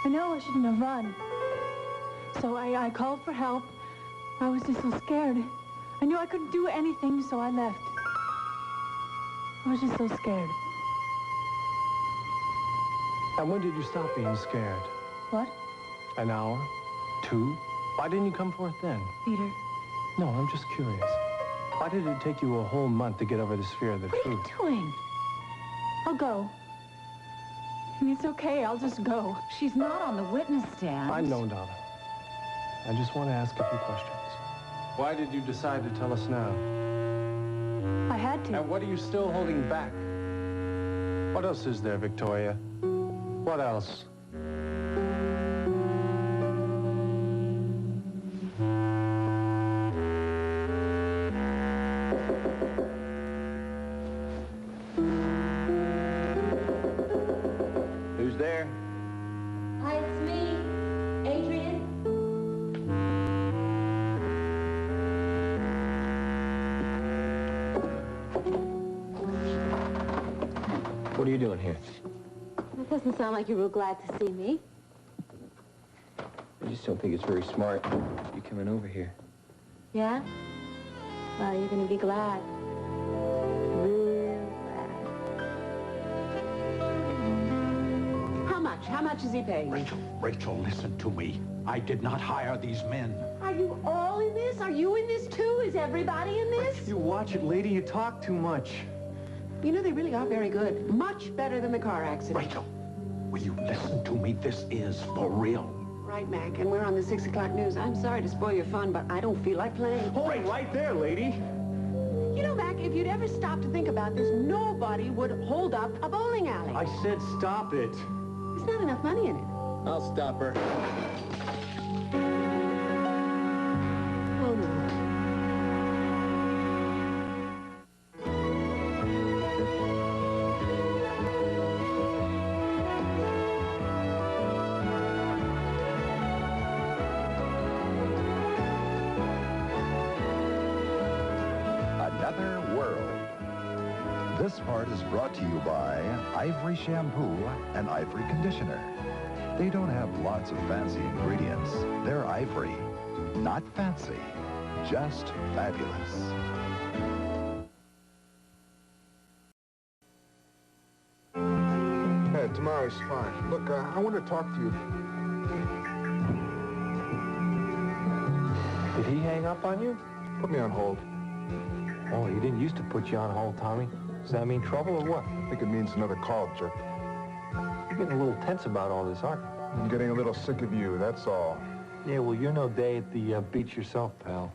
I know I shouldn't have run. So I called for help. I was just so scared. I knew I couldn't do anything, so I left. I was just so scared. And when did you stop being scared? What? An hour? 2? Why didn't you come forth then? Peter. No, I'm just curious. Why did it take you a whole month to get over this fear of the truth? What are you doing? I'll go. I mean, it's okay, I'll just go. She's not on the witness stand. I know, darling. I just want to ask a few questions. Why did you decide to tell us now? I had to. And what are you still holding back? What else is there, Victoria? What else? Who's there? Hi, it's me, Adrian. What are you doing here? It doesn't sound like you're real glad to see me. I just don't think it's very smart you coming over here. Yeah? Well, you're gonna be glad. Real glad. How much? How much is he paying? Rachel, listen to me. I did not hire these men. Are you all in this? Are you in this too? Is everybody in this? You watch it, lady. You talk too much. You know, they really are very good. Much better than the car accident. Rachel, will you listen to me? This is for real. Right, Mac, and we're on the 6 o'clock news. I'm sorry to spoil your fun, but I don't feel like playing. Hold it right there, lady. You know, Mac, if you'd ever stop to think about this, nobody would hold up a bowling alley. I said stop it. There's not enough money in it. I'll stop her. Oh, no. Another world. This part is brought to you by Ivory Shampoo and Ivory Conditioner. They don't have lots of fancy ingredients. They're ivory. Not fancy, just fabulous. Hey, tomorrow's fine. Look, I want to talk to you. Did he hang up on you? Put me on hold. Oh, he didn't used to put you on hold, Tommy. Does that mean trouble or what? I think it means another call, jerk. You're getting a little tense about all this, aren't you? I'm getting a little sick of you, that's all. Yeah, well, you're no day at the beach yourself, pal.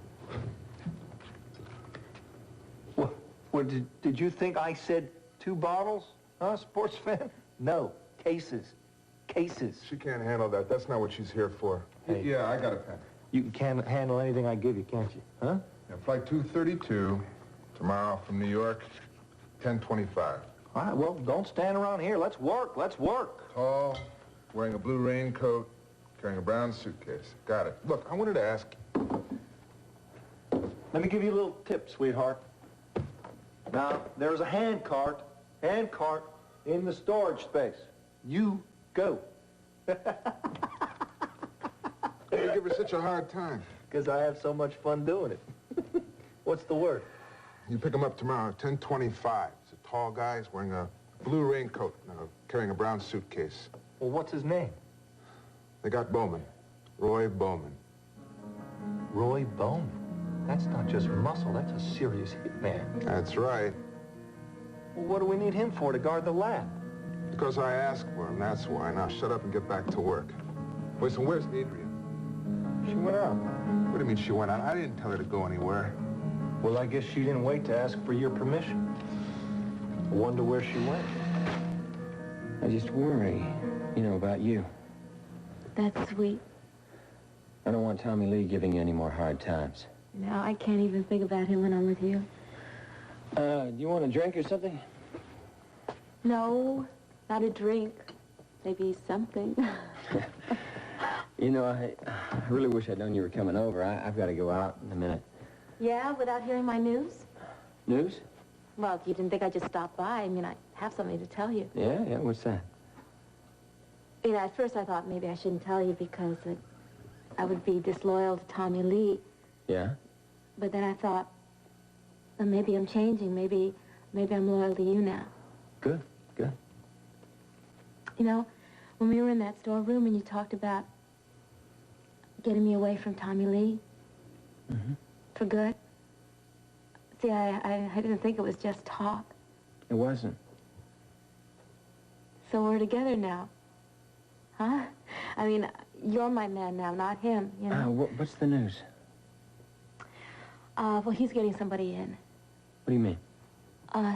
What did you think I said 2 bottles? Huh, sports fan? No, cases. Cases. She can't handle that. That's not what she's here for. Hey. Yeah, I got a pen. You can handle anything I give you, can't you? Huh? Yeah, flight 232, tomorrow from New York, 10:25. All right, well, don't stand around here. Let's work. Let's work. Tall, wearing a blue raincoat, carrying a brown suitcase. Got it. Look, I wanted to ask... Let me give you a little tip, sweetheart. Now, there's a hand cart in the storage space. You go. You give her such a hard time. Because I have so much fun doing it. What's the word? You pick him up tomorrow, 10:25. He's a tall guy. He's wearing a blue raincoat, carrying a brown suitcase. Well, what's his name? They got Bowman. Roy Bowman. Roy Bowman. That's not just muscle. That's a serious hitman. That's right. Well, what do we need him for, to guard the lab? Because I asked for him, that's why. Now shut up and get back to work. Wait, so where's Adrian? She went out. What do you mean she went out? I didn't tell her to go anywhere. Well, I guess she didn't wait to ask for your permission. I wonder where she went. I just worry, about you. That's sweet. I don't want Tommy Lee giving you any more hard times. Now I can't even think about him when I'm with you. Do you want a drink or something? No, not a drink. Maybe something. I really wish I'd known you were coming over. I've got to go out in a minute. Yeah, without hearing my news? News? Well, if you didn't think I'd just stop by, I have something to tell you. Yeah, what's that? You know, at first I thought maybe I shouldn't tell you because I would be disloyal to Tommy Lee. Yeah? But then I thought, well, maybe I'm changing. Maybe I'm loyal to you now. Good, good. You know, when we were in that storeroom and you talked about getting me away from Tommy Lee. Mm-hmm. For good. See, I didn't think it was just talk. It wasn't. So we're together now. Huh? I mean, you're my man now, not him, you know? What's the news? Well, he's getting somebody in. What do you mean?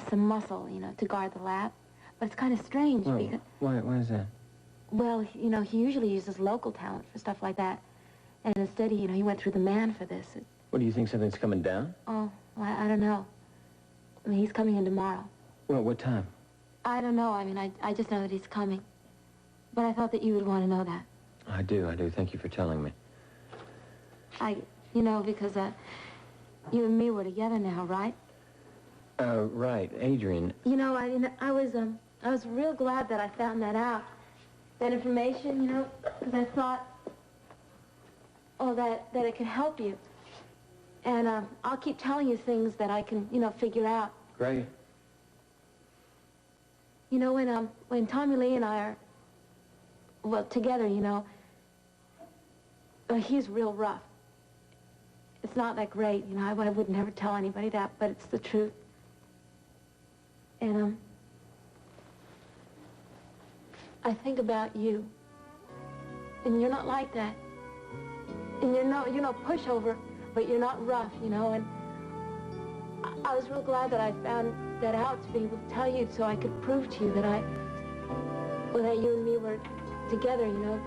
Some muscle, you know, to guard the lab. But it's kind of strange because... Why is that? Well, you know, he usually uses local talent for stuff like that. And instead, you know, he went through the man for this. What, do you think something's coming down? Oh, well, I don't know. I mean, he's coming in tomorrow. Well, what time? I don't know. I mean, I just know that he's coming. But I thought that you would want to know that. I do. Thank you for telling me. You know, because, you and me were together now, right? Right. Adrian. You know, I was real glad that I found that out. That information, you know, because I thought, oh, that it could help you. And, I'll keep telling you things that I can, you know, figure out. Great. You know, when Tommy Lee and I are, well, together, you know, he's real rough. It's not that great, you know, I would never tell anybody that, but it's the truth. And, I think about you. And you're not like that. And you're no pushover, but you're not rough, you know, and I was real glad that I found that out to be able to tell you so I could prove to you that that you and me were together, you know.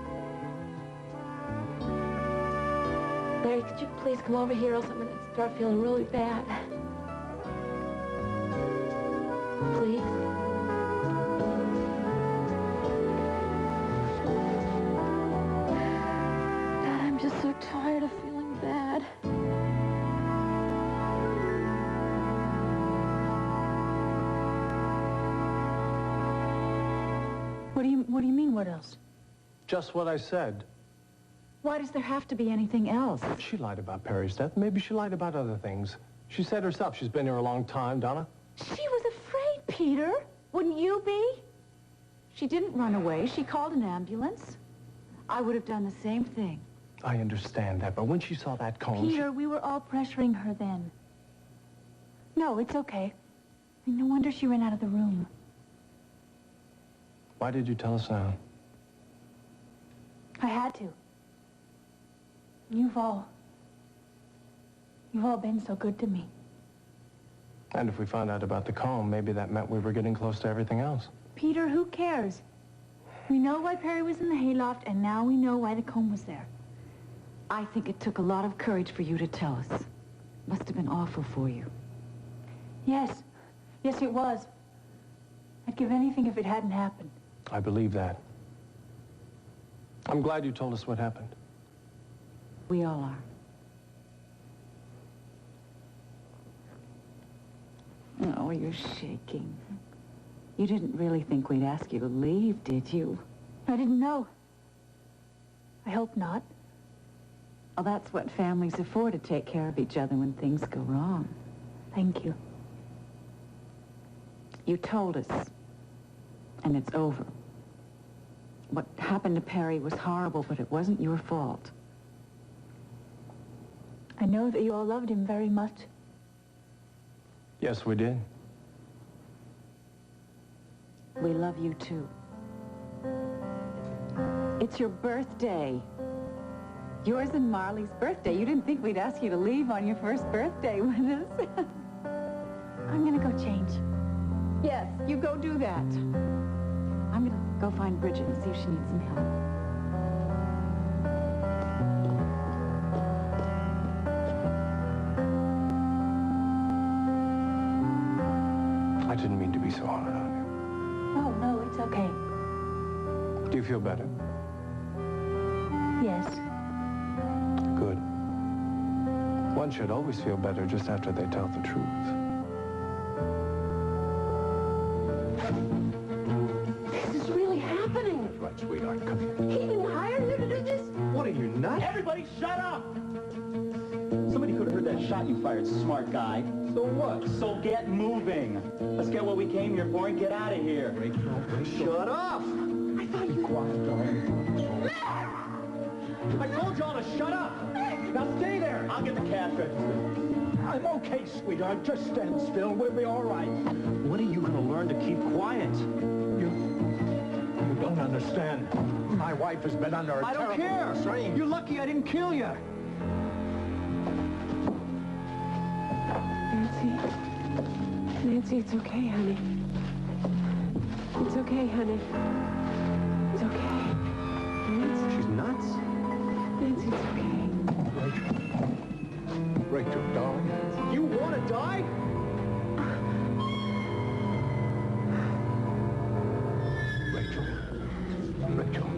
Larry, could you please come over here or else I'm going to start feeling really bad. Please. Dad, I'm just so tired of feeling bad. What do you mean, what else? Just what I said. Why does there have to be anything else? She lied about Perry's death. Maybe she lied about other things. She said herself she's been here a long time, Donna. She was afraid, Peter. Wouldn't you be? She didn't run away. She called an ambulance. I would have done the same thing. I understand that, but when she saw that comb... Peter, we were all pressuring her then. No, it's okay. No wonder she ran out of the room. Why did you tell us now? I had to. You've all been so good to me. And if we found out about the comb, maybe that meant we were getting close to everything else. Peter, who cares? We know why Perry was in the hayloft, and now we know why the comb was there. I think it took a lot of courage for you to tell us. Must have been awful for you. Yes. Yes, it was. I'd give anything if it hadn't happened. I believe that. I'm glad you told us what happened. We all are. Oh, you're shaking. You didn't really think we'd ask you to leave, did you? I didn't know. I hope not. Well, that's what families are for, to take care of each other when things go wrong. Thank you. You told us, and it's over. What happened to Perry was horrible, but it wasn't your fault. I know that you all loved him very much. Yes, we did. We love you, too. It's your birthday. Yours and Marley's birthday. You didn't think we'd ask you to leave on your first birthday with us. I'm gonna go change. Yes, you go do that. I'm gonna go find Bridget and see if she needs some help. I didn't mean to be so hard on No, it's okay. you. Do you feel better? Yes. Good. One should always feel better just after they tell the truth. This is really happening. Right. sweetheart. Come here. He didn't hire you to do this? What are you, nuts? Everybody shut up! Somebody could have heard that shot you fired, smart guy. So what? So get moving. Let's get what we came here for and get out of here. Rachel. Shut up! I thought you... Quiet, darling. I told y'all to shut up! Now stay there! I'll get the cash register. I'm okay, sweetheart. Just stand still. We'll be all right. When are you gonna learn to keep quiet? You don't understand. My wife has been under a I don't terrible care. strain. You're lucky I didn't kill you. Nancy, it's okay, honey. It's okay, honey. It's okay. Nancy, She's nuts. Nancy, it's okay. Rachel, darling. You want to die? Rachel. Rachel.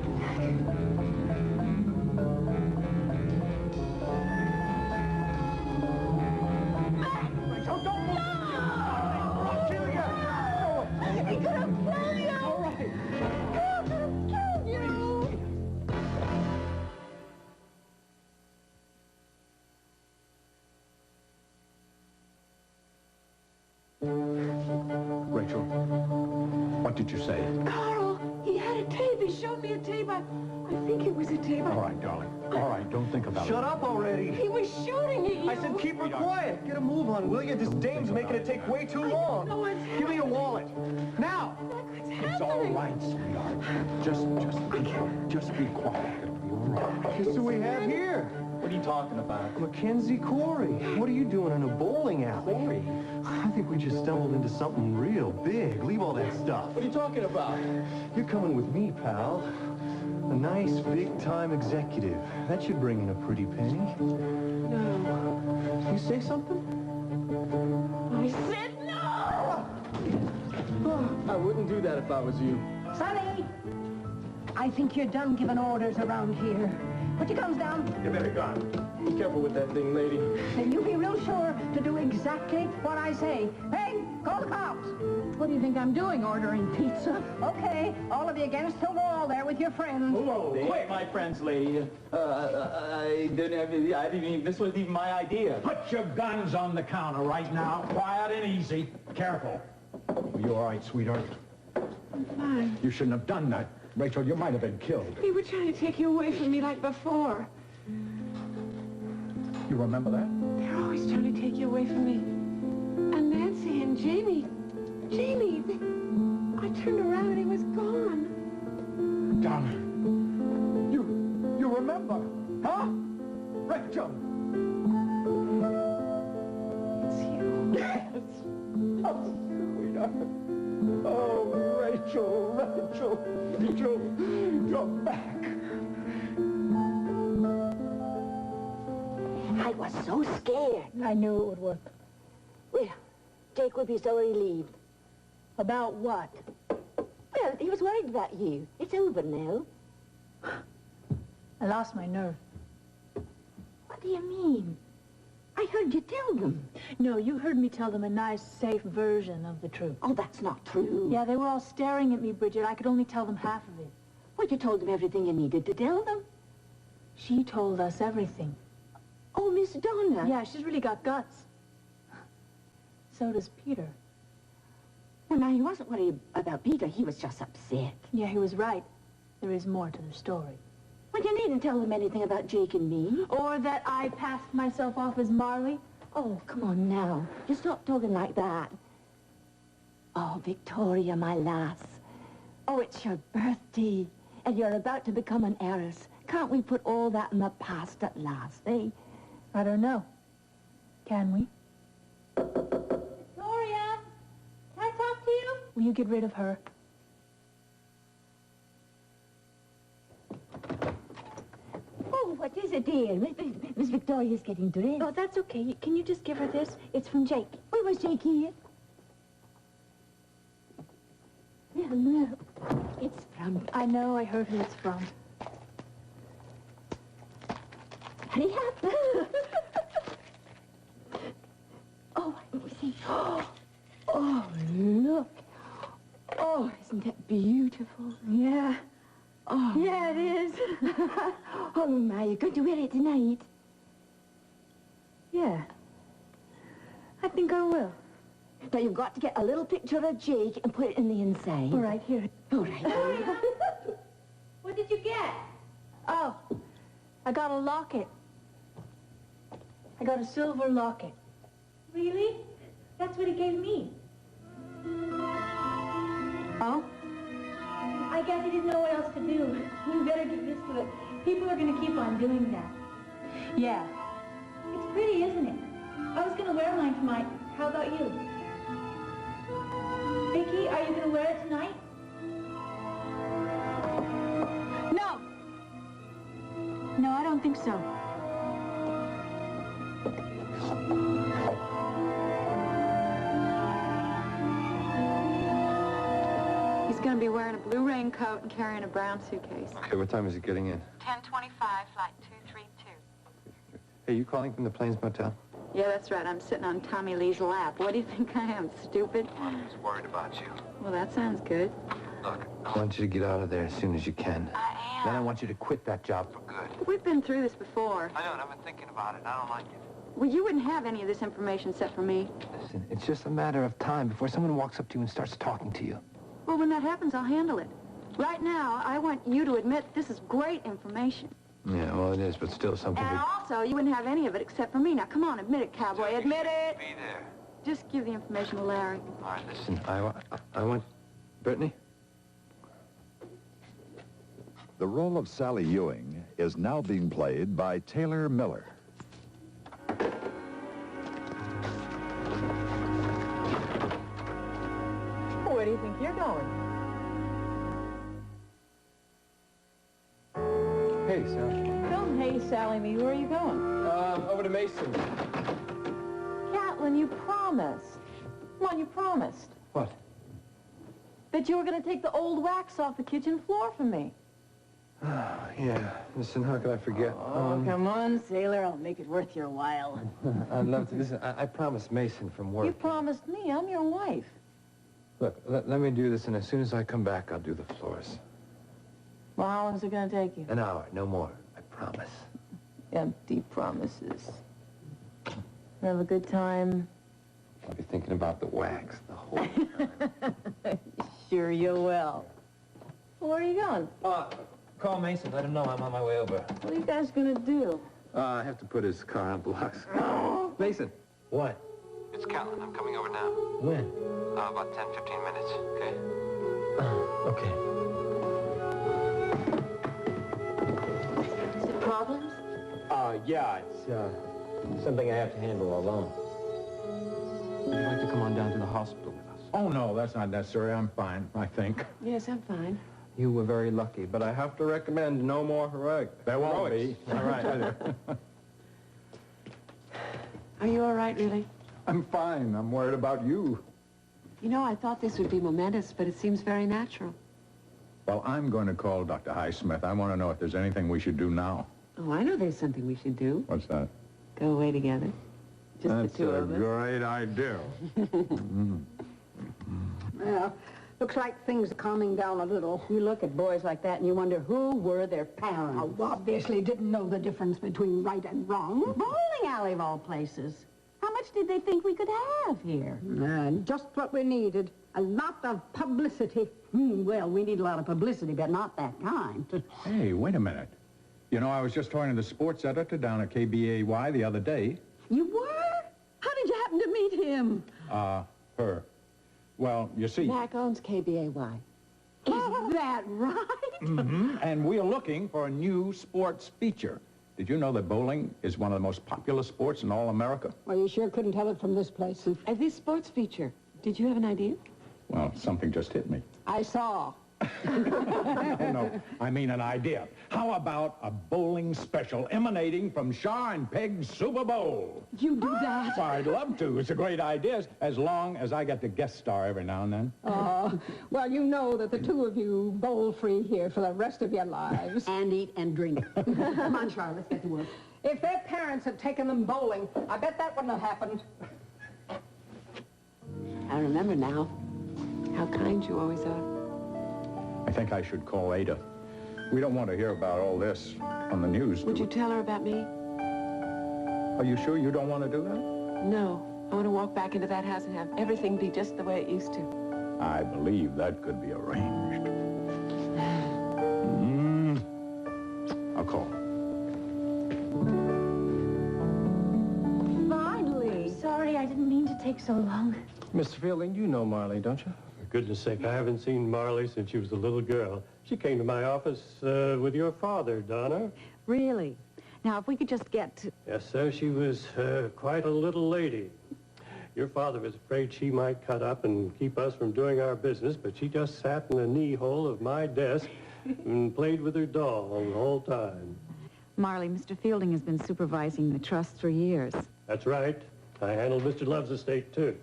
Rachel, don't move! I'll kill you! He could have killed you! All right. He could have killed you! Rachel. What did you say? Carl, he had a tape. He showed me a tape. I think it was a tape. All right, darling. All right, don't think about Shut it. up already. He was shooting at you. I said keep her quiet. Get a move on, will you? This dame's making it take way too long. know what's Give me your wallet. Now! It's all right, sweetheart. Just be quiet. It'll be all right. Guess who we have here? What are you talking about? Mackenzie Corey. What are you doing in a bowling alley? Corey? I think we just stumbled into something real big. Leave all that stuff. What are you talking about? You're coming with me, pal. A nice, big-time executive. That should bring in a pretty penny. No. You say something? I said no! I wouldn't do that if I was you. Sonny, I think you're done giving orders around here. Put your guns down. You better go. Be careful with that thing, lady. And you be real sure to do exactly what I say. Hey, call the cops. What do you think I'm doing, ordering pizza? Okay, all of you against the wall there with your friends. Whoa, quick! My friends, lady. I didn't even, this wasn't even my idea. Put your guns on the counter right now. Quiet and easy. Careful. Are you all right, sweetheart? I'm fine. You shouldn't have done that. Rachel, you might have been killed. They were trying to take you away from me like before. You remember that? They're always trying to take you away from me. And Nancy and Jamie. Jamie, I turned around and he was gone. Darling, you remember, huh? Rachel. It's you. Yes. Oh, sweetheart. Oh, Rachel, you're back. I was so scared. I knew it would work. Well, Jake would be so relieved. About what? Well, he was worried about you. It's over now. I lost my nerve. What do you mean? I heard you tell them. No, you heard me tell them a nice, safe version of the truth. Oh, that's not true. Yeah, they were all staring at me, Bridget. I could only tell them half of it. Well, you told them everything you needed to tell them. She told us everything. Oh, Miss Donna. Yeah, she's really got guts. So does Peter. Well, now, he wasn't worried about Peter. He was just upset. Yeah, he was right. There is more to the story. Well, you needn't tell them anything about Jake and me. Or that I passed myself off as Marley. Oh, come on now. You stop talking like that. Oh, Victoria, my lass. Oh, it's your birthday, and you're about to become an heiress. Can't we put all that in the past at last, eh? I don't know. Can we? Victoria, can I talk to you? Will you get rid of her? Oh, what is it, dear? Miss Victoria's getting dressed. Oh, that's okay. Can you just give her this? It's from Jake. Where was Jake here? Well, no. It's from... I know, I heard who it's from. Hurry up. Oh, let me see. Oh, look. Oh, isn't that beautiful? Yeah. Oh. Yeah, it is. Oh, my, you're going to wear it tonight? Yeah. I think I will. Now, you've got to get a little picture of Jake and put it in the inside. All right, here. All right. What did you get? Oh, I got a locket. I got a silver locket. Really? That's what he gave me. Oh? I guess he didn't know what else to do. You better get used to it. People are going to keep on doing that. Yeah. It's pretty, isn't it? I was going to wear mine tonight. How about you? Vicki, are you going to wear it tonight? No. No, I don't think so. He's going to be wearing a blue raincoat and carrying a brown suitcase. Okay, what time is it getting in? 10:25, flight 232. Hey, you calling from the Plains Motel? Yeah, that's right. I'm sitting on Tommy Lee's lap. What do you think I am, stupid? I was worried about you. Well, that sounds good. Look, I want you to get out of there as soon as you can. I am. Then I want you to quit that job for good. We've been through this before. I know, and I've been thinking about it, and I don't like it. Well, you wouldn't have any of this information except for me. Listen, it's just a matter of time before someone walks up to you and starts talking to you. Well, when that happens, I'll handle it. Right now, I want you to admit this is great information. Yeah, well, it is, but still something And also, you wouldn't have any of it except for me. Now, come on, admit it, cowboy. Admit it. Be there. Just give the information to Larry. All right, listen, I want... Brittany? The role of Sally Ewing is now being played by Taylor Miller. Where do you think you're going? Hey, Sally. Don't hey, Sally me. Where are you going? Over to Mason. Catlin, you promised. Come on, you promised. What? That you were going to take the old wax off the kitchen floor for me. Yeah. Listen, how could I forget? Oh, come on, sailor. I'll make it worth your while. I'd love to. Listen, I promised Mason from work. You promised me. I'm your wife. Look, let me do this, and as soon as I come back, I'll do the floors. Well, how long is it going to take you? An hour, no more. I promise. Empty promises. Have a good time. I'll be thinking about the wax the whole time. Sure you will. Well, where are you going? Call Mason. Let him know I'm on my way over. What are you guys going to do? I have to put his car on blocks. Mason. What? It's Catlin. I'm coming over now. When? About 10, 15 minutes, okay? Okay. Is it problems? Yeah, it's something I have to handle alone. Would you like to come on down to the hospital with us? Oh, no, that's not necessary. I'm fine, I think. Yes, I'm fine. You were very lucky, but I have to recommend no more heroic. There won't be. All right. Are you all right, really? I'm fine. I'm worried about you. You know, I thought this would be momentous, but it seems very natural. Well, I'm going to call Dr. Highsmith. I want to know if there's anything we should do now. Oh, I know there's something we should do. What's that? Go away together. Just That's the two of us. a great idea. Well, looks like things are calming down a little. You look at boys like that and you wonder who were their parents. Oh, obviously didn't know the difference between right and wrong. Bowling alley of all places. How much did they think we could have here? Just what we needed. A lot of publicity. Well, we need a lot of publicity, but not that kind. Hey, wait a minute. You know, I was just talking to the sports editor down at KBAY the other day. You were? How did you happen to meet him? Her. Well, you see... Mac owns KBAY. Is that right? Mm-hmm. And we're looking for a new sports feature. Did you know that bowling is one of the most popular sports in all America? Well, you sure couldn't tell it from this place. This sports feature, did you have an idea? Well, something just hit me. I saw. No, I mean an idea. How about a bowling special emanating from Shaw and Peg's Super Bowl? You do that? I'd love to. It's a great idea, as long as I get to guest star every now and then. Well, you know that the two of you bowl free here for the rest of your lives. And eat and drink. Come on, Charlotte, let's get to work. If their parents had taken them bowling, I bet that wouldn't have happened. I remember now how kind you always are. I think I should call Ada. We don't want to hear about all this on the news, Would do you we? tell her about me? Are you sure you don't want to do that? No. I want to walk back into that house and have everything be just the way it used to. I believe that could be arranged. I'll call. Finally. Sorry, I didn't mean to take so long. Mr. Fielding, you know Marley, don't you? For goodness sake, I haven't seen Marley since she was a little girl. She came to my office with your father, Donna. Really? Now, if we could just get to... Yes, sir, she was quite a little lady. Your father was afraid she might cut up and keep us from doing our business, but she just sat in the knee hole of my desk and played with her doll the whole time. Marley, Mr. Fielding has been supervising the trust for years. That's right. I handled Mr. Love's estate, too.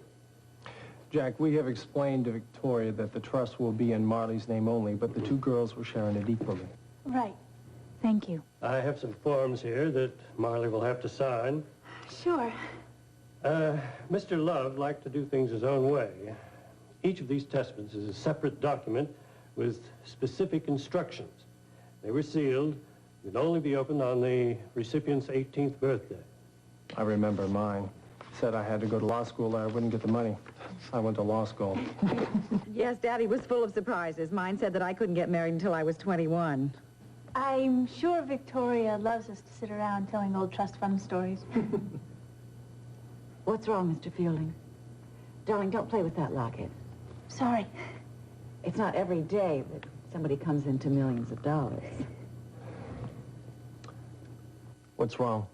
Jack, we have explained to Victoria that the trust will be in Marley's name only, but the two girls were sharing it equally. Right. Thank you. I have some forms here that Marley will have to sign. Sure. Mr. Love liked to do things his own way. Each of these testaments is a separate document with specific instructions. They were sealed. Could only be opened on the recipient's 18th birthday. I remember mine. Said I had to go to law school or I wouldn't get the money. I went to law school. Yes, Daddy was full of surprises. Mine said that I couldn't get married until I was 21. I'm sure Victoria loves us to sit around telling old trust fund stories. What's wrong, Mr. Fielding? Darling, don't play with that locket. Sorry. It's not every day that somebody comes into millions of dollars. What's wrong?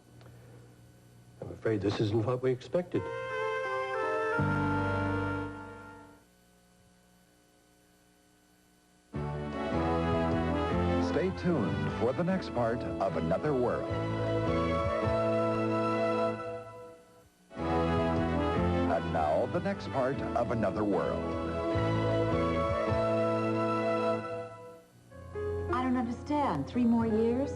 I'm afraid this isn't what we expected. Stay tuned for the next part of Another World. And now, the next part of Another World. I don't understand. 3 more years?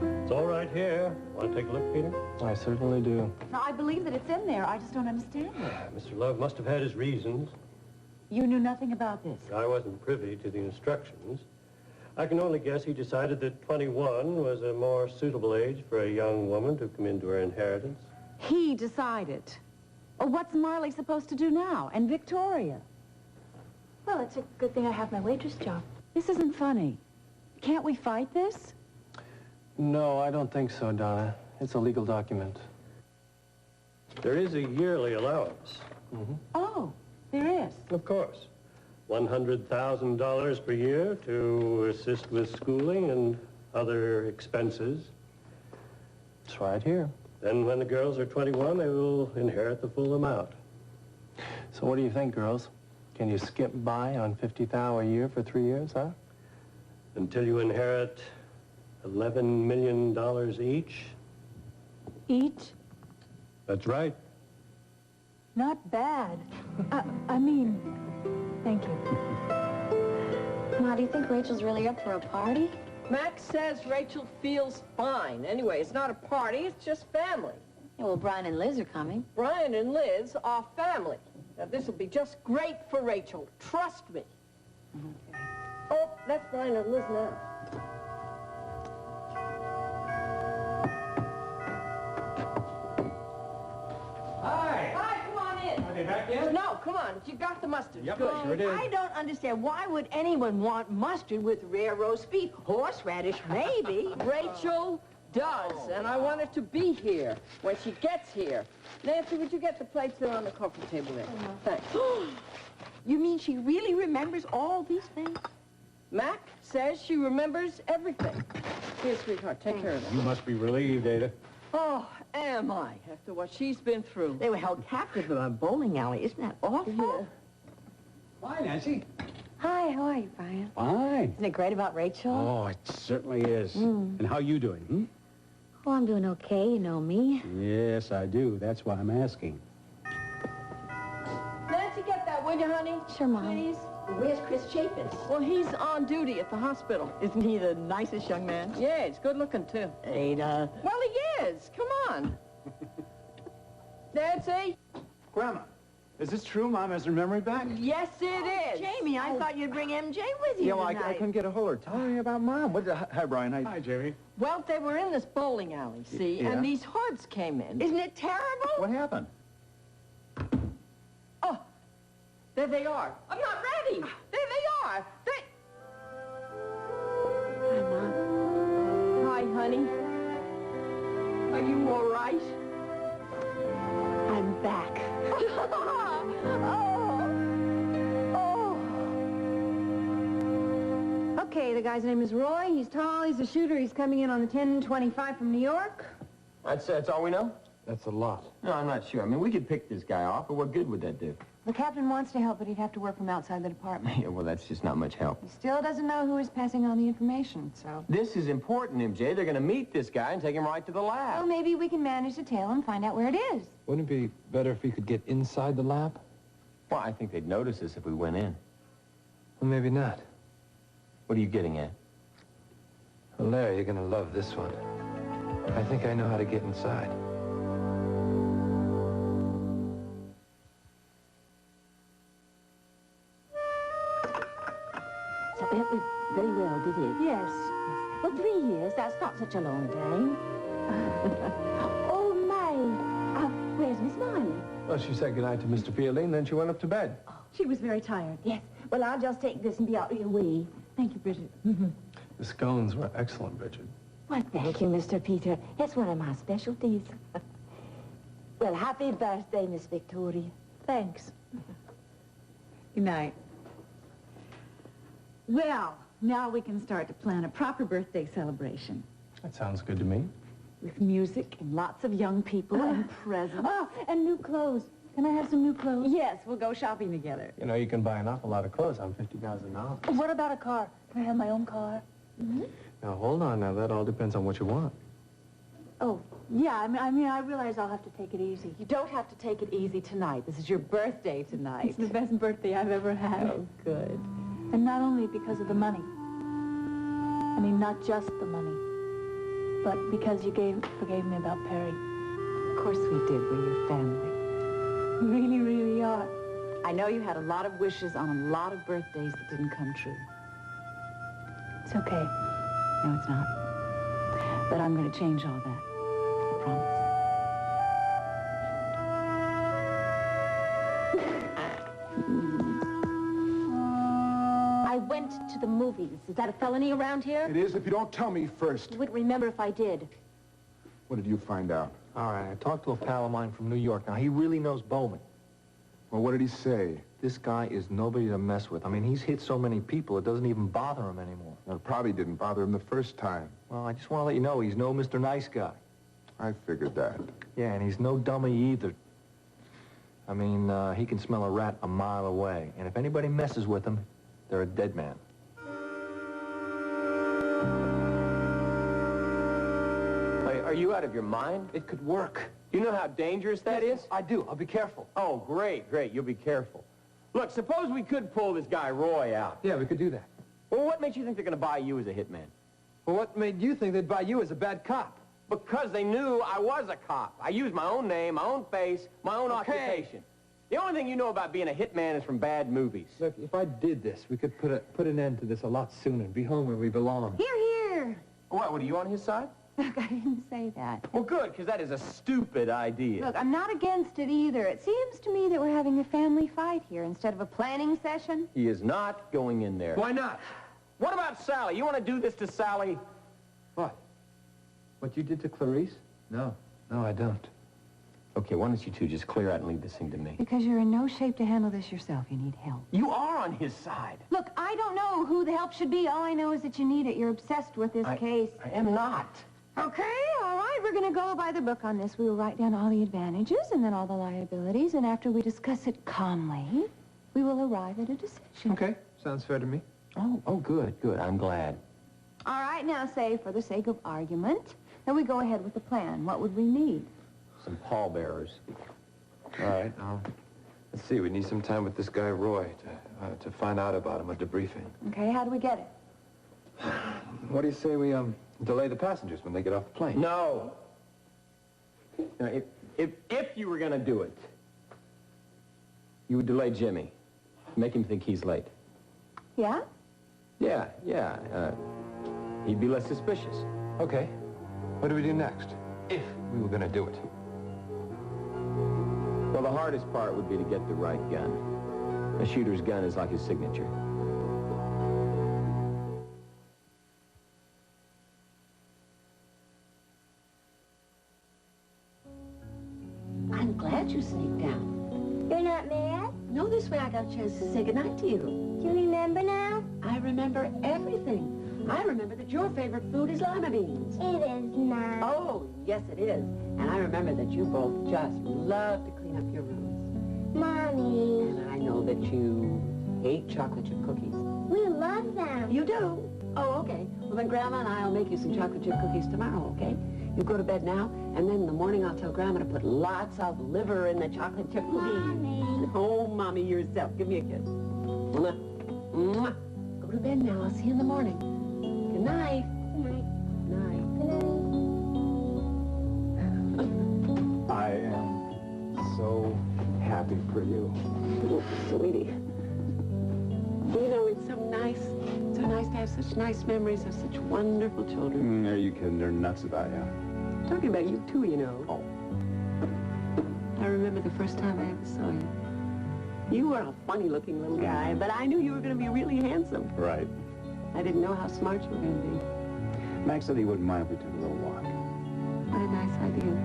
It's all right here. Want to take a look, Peter? I certainly do. No, I believe that it's in there. I just don't understand it. Mr. Love must have had his reasons. You knew nothing about this? I wasn't privy to the instructions. I can only guess he decided that 21 was a more suitable age for a young woman to come into her inheritance. He decided. Oh, what's Marley supposed to do now? And Victoria? Well, it's a good thing I have my waitress job. This isn't funny. Can't we fight this? No, I don't think so, Donna. It's a legal document. There is a yearly allowance. Oh, there is. Of course. $100,000 per year to assist with schooling and other expenses. It's right here. Then when the girls are 21, they will inherit the full amount. So what do you think, girls? Can you skip by on $50,000 a year for 3 years, huh? Until you inherit $11 million each? Each? That's right. Not bad. I mean, thank you. Ma, do you think Rachel's really up for a party? Max says Rachel feels fine. Anyway, it's not a party, it's just family. Yeah, well, Brian and Liz are coming. Brian and Liz are family. Now, this will be just great for Rachel. Trust me. Oh, that's Brian and Liz now. Hi. Hi, come on in. Are they back yet? No, come on. You got the mustard. Yep, Good. sure did. I don't understand. Why would anyone want mustard with rare roast beef? Horseradish, maybe. Rachel does, and I want her to be here when she gets here. Nancy, would you get the plates there on the coffee table there? Thanks. You mean she really remembers all these things? Mac says she remembers everything. Here, sweetheart, take care of that. You must be relieved, Ada. Oh, am I, after what she's been through. They were held captive in a bowling alley. Isn't that awful? Yeah. Hi, Nancy. Hi, how are you, Brian? Fine. Isn't it great about Rachel? Oh, it certainly is. And how you doing, Oh, I'm doing okay, you know me. Yes, I do. That's why I'm asking. Nancy, get that, will you, honey? Sure, Mom. Please. Where's Chris Chapin? Well, he's on duty at the hospital. Isn't he the nicest young man? Yeah, he's good looking, too. Ada. Well, he is. Come on. Nancy? Grandma, Is this true, Mom? Has her memory back? Yes, it is. Jamie, I thought you'd bring MJ with you Yeah, well, I tonight. couldn't get a hold of her. Tell me about Mom. Hi, Brian. Hi, Jamie. Well, they were in this bowling alley, see, Yeah. and these hoods came in. Isn't it terrible? What happened? Oh, there they are. I'm not ready. There they are. Hi, Mom. Hi, honey. Are you all right? I'm back. Okay, the guy's name is Roy. He's tall, he's a shooter. He's coming in on the 10:25 from New York. That's all we know? That's a lot. No, I'm not sure. I mean, we could pick this guy off, but what good would that do? The captain wants to help, but he'd have to work from outside the department. Yeah, well, that's just not much help. He still doesn't know who is passing on the information, so... This is important, MJ. They're going to meet this guy and take him right to the lab. Well, maybe we can manage to tail him, find out where it is. Wouldn't it be better if we could get inside the lab? Well, I think they'd notice us if we went in. Well, maybe not. What are you getting at? Well, Larry, you're gonna love this one. I think I know how to get inside. So it went very well, did it? Yes. Well, 3 years, that's not such a long time. Oh, my. Where's Miss Marley? Well, she said goodnight to Mr. Fielding, then she went up to bed. She was very tired. Yes. Well, I'll just take this and be out of your way. Thank you, Bridget. The scones were excellent, Bridget. Well, thank you, Mr. Peter. It's one of my specialties. Well, happy birthday, Miss Victoria. Thanks. Good night. Well, now we can start to plan a proper birthday celebration. That sounds good to me. With music and lots of young people and presents. Oh, and new clothes. Can I have some new clothes? Yes, we'll go shopping together. You know, you can buy an awful lot of clothes on $50,000. What about a car? Can I have my own car? Now, hold on now. That all depends on what you want. Oh, yeah, I mean, I realize I'll have to take it easy. You don't have to take it easy tonight. This is your birthday tonight. It's the best birthday I've ever had. Oh, good. And not only because of the money. I mean, not just the money. But because you forgave me about Perry. Of course we did. We're your family. You really, really are. I know you had a lot of wishes on a lot of birthdays that didn't come true. It's okay. No, it's not. But I'm going to change all that. I promise. I went to the movies. Is that a felony around here? It is if you don't tell me first. You wouldn't remember if I did. What did you find out? All right, I talked to a pal of mine from New York. Now, he really knows bowling. Well, what did he say? This guy is nobody to mess with. I mean, he's hit so many people, it doesn't even bother him anymore. Well, it probably didn't bother him the first time. Well, I just want to let you know he's no Mr. Nice Guy. I figured that. Yeah, and he's no dummy either. I mean, he can smell a rat a mile away. And if anybody messes with him, they're a dead man. Are you out of your mind? It could work. You know how dangerous that is? I do. I'll be careful. Oh, great, great. You'll be careful. Look, suppose we could pull this guy Roy out. Yeah, we could do that. Well, what makes you think they're going to buy you as a hitman? Well, what made you think they'd buy you as a bad cop? Because they knew I was a cop. I used my own name, my own face, my own occupation. The only thing you know about being a hitman is from bad movies. Look, if I did this, we could put an end to this a lot sooner and be home where we belong. Here, here. What are you on his side? Look, I didn't say that. Well, good, because that is a stupid idea. Look, I'm not against it either. It seems to me that we're having a family fight here instead of a planning session. He is not going in there. Why not? What about Sally? You want to do this to Sally? What? What you did to Clarice? No, I don't. Okay, why don't you two just clear out and leave this thing to me? Because you're in no shape to handle this yourself. You need help. You are on his side. Look, I don't know who the help should be. All I know is that you need it. You're obsessed with this case. I am not. Okay, all right. We're going to go by the book on this. We will write down all the advantages and then all the liabilities. And after we discuss it calmly, we will arrive at a decision. Okay, sounds fair to me. Oh, good. I'm glad. All right, now say, for the sake of argument, that we go ahead with the plan. What would we need? Some pallbearers. All right, let's see. We need some time with this guy, Roy, to find out about him, a debriefing. Okay, how do we get it? What do you say we, delay the passengers when they get off the plane? No. Now, if you were going to do it, You would delay Jimmy. Make him think he's late. Yeah? Yeah. He'd be less suspicious. Okay. What do we do next? If we were going to do it. Well, the hardest part would be to get the right gun. A shooter's gun is like his signature. I'm glad you sneaked down. You're not mad? No, this way I got a chance to say goodnight to you. Do you remember now? I remember everything. I remember that your favorite food is lima beans. It is not. Oh, yes, it is. And I remember that you both just love to clean up your rooms. Mommy. And I know that you hate chocolate chip cookies. We love them. You do? Oh, okay. Well, then Grandma and I will make you some chocolate chip cookies tomorrow, okay? You go to bed now, and then in the morning I'll tell Grandma to put lots of liver in the chocolate chip cookies. Mommy. Oh, Mommy, yourself. Give me a kiss. Mwah. Mwah. Go to bed now. I'll see you in the morning. Good night. Good night. Night. Good night. I am so happy for you. Oh, sweetie. You know, it's so nice to have such nice memories of such wonderful children. Are you kidding? They're nuts about you. Talking about you, too, you know. Oh. I remember the first time I ever saw you. You were a funny-looking little guy, but I knew you were going to be really handsome. Right. I didn't know how smart you were going to be. Max said he wouldn't mind if we took a little walk. What a nice idea.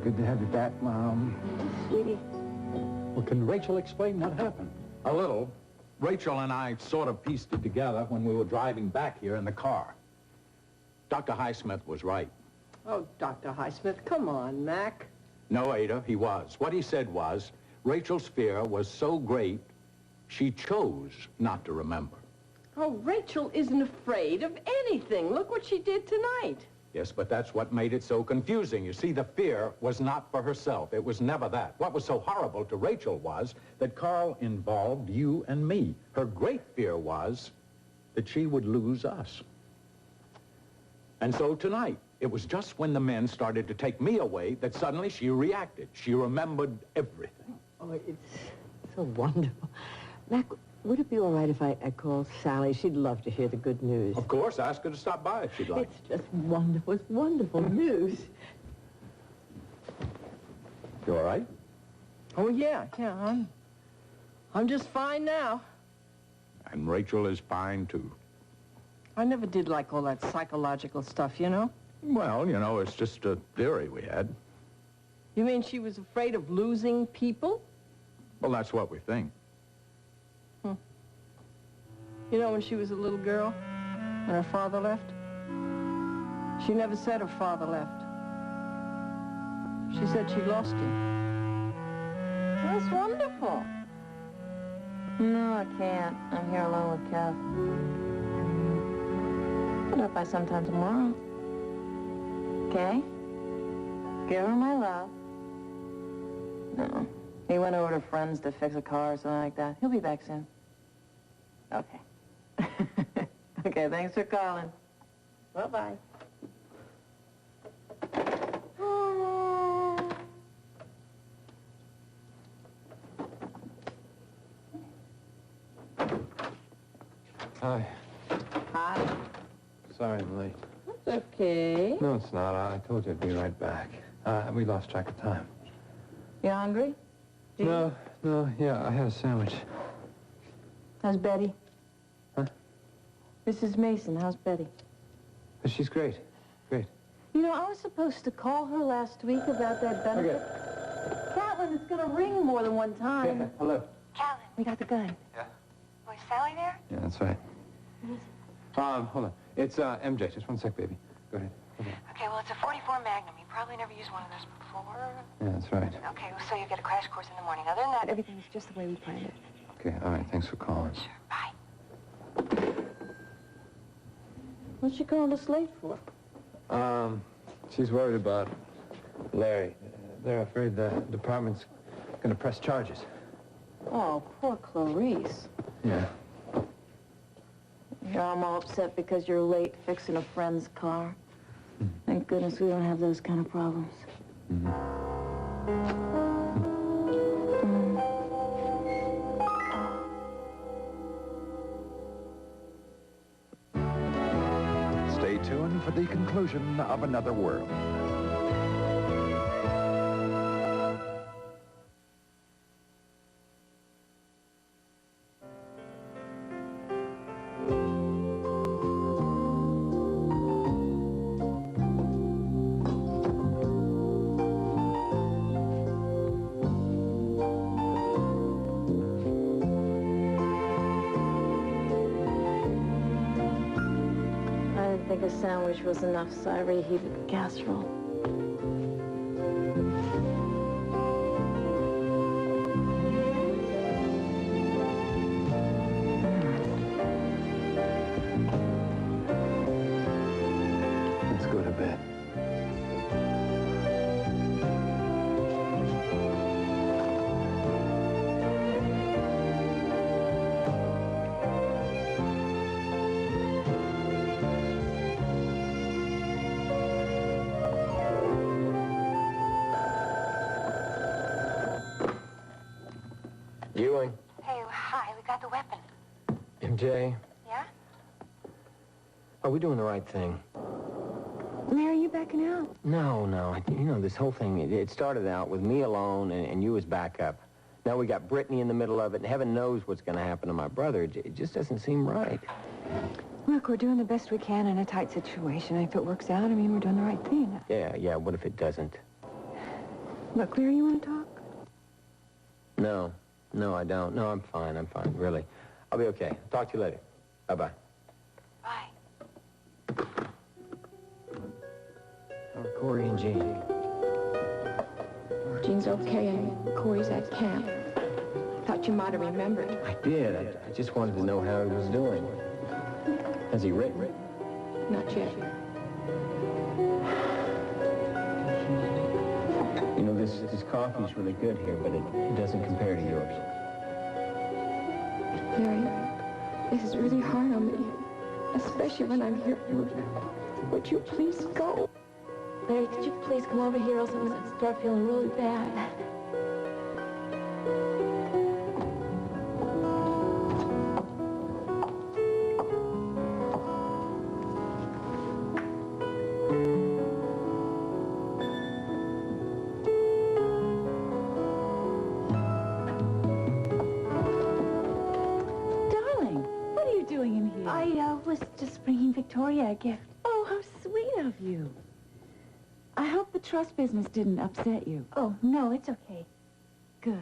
Good to have you back, Mom. Sweetie. Well, can Rachel explain what happened? A little. Rachel and I sort of pieced it together when we were driving back here in the car. Dr. Highsmith was right. Oh, Dr. Highsmith, come on, Mac. No, Ada, he was. What he said was, Rachel's fear was so great, she chose not to remember. Oh, Rachel isn't afraid of anything. Look what she did tonight. Yes, but that's what made it so confusing. You see, the fear was not for herself. It was never that. What was so horrible to Rachel was that Carl involved you and me. Her great fear was that she would lose us. And so tonight, it was just when the men started to take me away that suddenly she reacted. She remembered everything. Oh, it's so wonderful. Mac, would it be all right if I called Sally? She'd love to hear the good news. Of course, ask her to stop by if she'd like. It's just wonderful. It's wonderful news. You all right? Oh, yeah, I'm just fine now. And Rachel is fine, too. I never did like all that psychological stuff, you know? Well, you know, it's just a theory we had. You mean she was afraid of losing people? Well, that's what we think. You know, when she was a little girl, when her father left, she never said her father left. She said she lost him. That's wonderful. No, I can't. I'm here alone with Kev. I'll drop by sometime tomorrow. Okay? Give her my love. No. He went over to friends to fix a car or something like that. He'll be back soon. Okay. Okay, thanks for calling. Bye-bye. Hi. Hi. Sorry I'm late. That's okay. No, it's not. I told you I'd be right back. We lost track of time. You hungry? No, yeah, I had a sandwich. How's Betty? Huh? Mrs. Mason, how's Betty? She's great. Great. You know, I was supposed to call her last week about that benefit. Catlin, it's gonna ring more than one time. Yeah, hello. Catlin, we got the gun. Yeah? Was Sally there? Yeah, that's right. Hold on. It's MJ. Just one sec, baby. Go ahead. Okay, well, it's a .44 Magnum. You probably never used one of those before. Yeah, that's right. Okay, well, so you get a crash course in the morning. Other than that, everything's just the way we planned it. Okay, all right. Thanks for calling. Sure, bye. What's she calling us late for? She's worried about Larry. They're afraid the department's gonna press charges. Oh, poor Clarice. Yeah. Here I'm all upset because you're late fixing a friend's car. Thank goodness we don't have those kind of problems. soon for the conclusion of Another World. I didn't think a sandwich was enough, so I reheated the casserole. Let's go to bed. Ewing. Hey, hi, we got the weapon. MJ, Yeah? are we doing the right thing? Mary, you backing out? No. You know, this whole thing, it started out with me alone and you as backup. Now we got Brittany in the middle of it, and heaven knows what's going to happen to my brother. It just doesn't seem right. Look, we're doing the best we can in a tight situation. If it works out, I mean, we're doing the right thing. Yeah, what if it doesn't? Look, Claire, you want to talk? No, I don't. No, I'm fine, really. I'll be okay. Talk to you later. Bye-bye. Bye. How are Corey and Jean? Jean's okay, and Corey's at camp. Thought you might have remembered. I did. I just wanted to know how he was doing. Has he written? Not yet. You know, this coffee's really good here, but it doesn't compare to yours. Larry, this is really hard on me, especially when I'm here. Would you please go? Larry, could you please come over here, else I'm going to start feeling really bad. Darling, what are you doing in here? I was just bringing Victoria a gift. Oh, how sweet of you. I hope the trust business didn't upset you. Oh, no, it's okay. Good.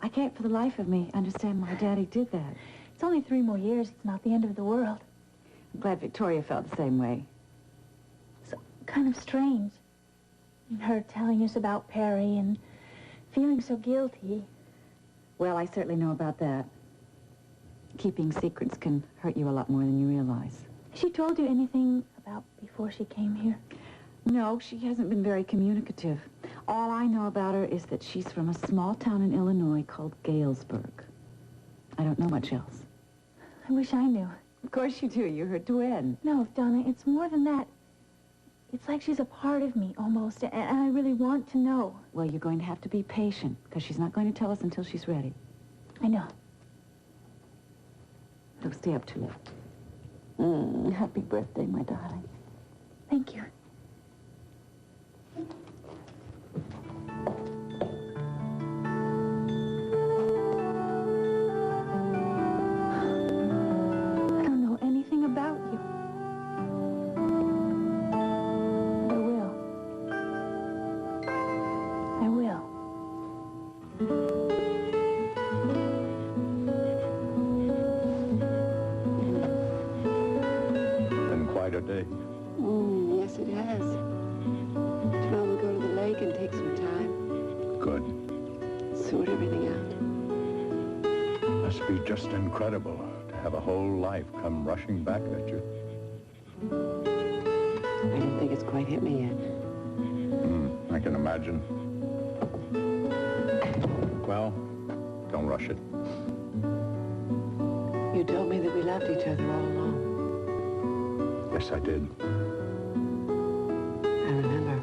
I can't for the life of me understand why Daddy did that. It's only 3 more years. It's not the end of the world. I'm glad Victoria felt the same way. So kind of strange. And her telling us about Perry and feeling so guilty. Well, I certainly know about that. Keeping secrets can hurt you a lot more than you realize. Has she told you anything about before she came here? No, she hasn't been very communicative. All I know about her is that she's from a small town in Illinois called Galesburg. I don't know much else. I wish I knew. Of course you do. You're her twin. No, Donna, it's more than that. It's like she's a part of me, almost, and I really want to know. Well, you're going to have to be patient, because she's not going to tell us until she's ready. I know. Don't stay up too late. Happy birthday, my darling. Thank you. I don't know anything about you. I will. I will. Been quite a day. Yes, it has. Tomorrow we'll go to the lake and take some time. Good. Sort everything out. Must be just incredible to have a whole life come rushing back at you. I don't think it's quite hit me yet. I can imagine. Well, don't rush it. You told me that we loved each other all along. Yes, I did. I remember.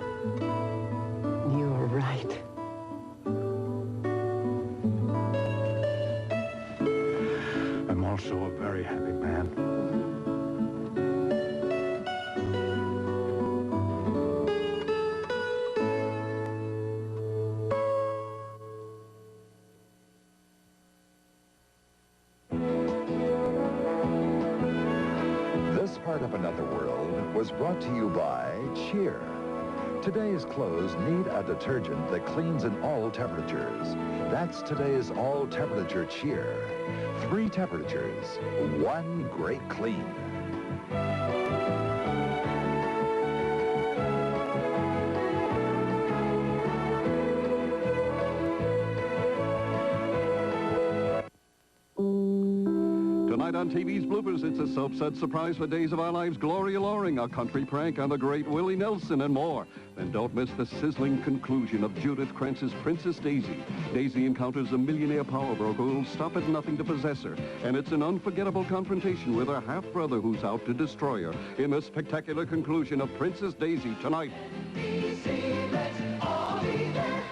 You were right. I'm also a very happy man. World was brought to you by Cheer. Today's clothes need a detergent that cleans in all temperatures. That's today's all-temperature Cheer. 3 temperatures, 1 great clean. Tonight on TV's Bloopers, it's a soap-set surprise for Days of Our Lives, Gloria Loring, a country prank on the great Willie Nelson, and more. Then don't miss the sizzling conclusion of Judith Krantz's Princess Daisy. Daisy encounters a millionaire power broker who'll stop at nothing to possess her. And it's an unforgettable confrontation with her half-brother who's out to destroy her. In the spectacular conclusion of Princess Daisy tonight. NBC, let's all be there.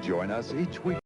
Join us each week.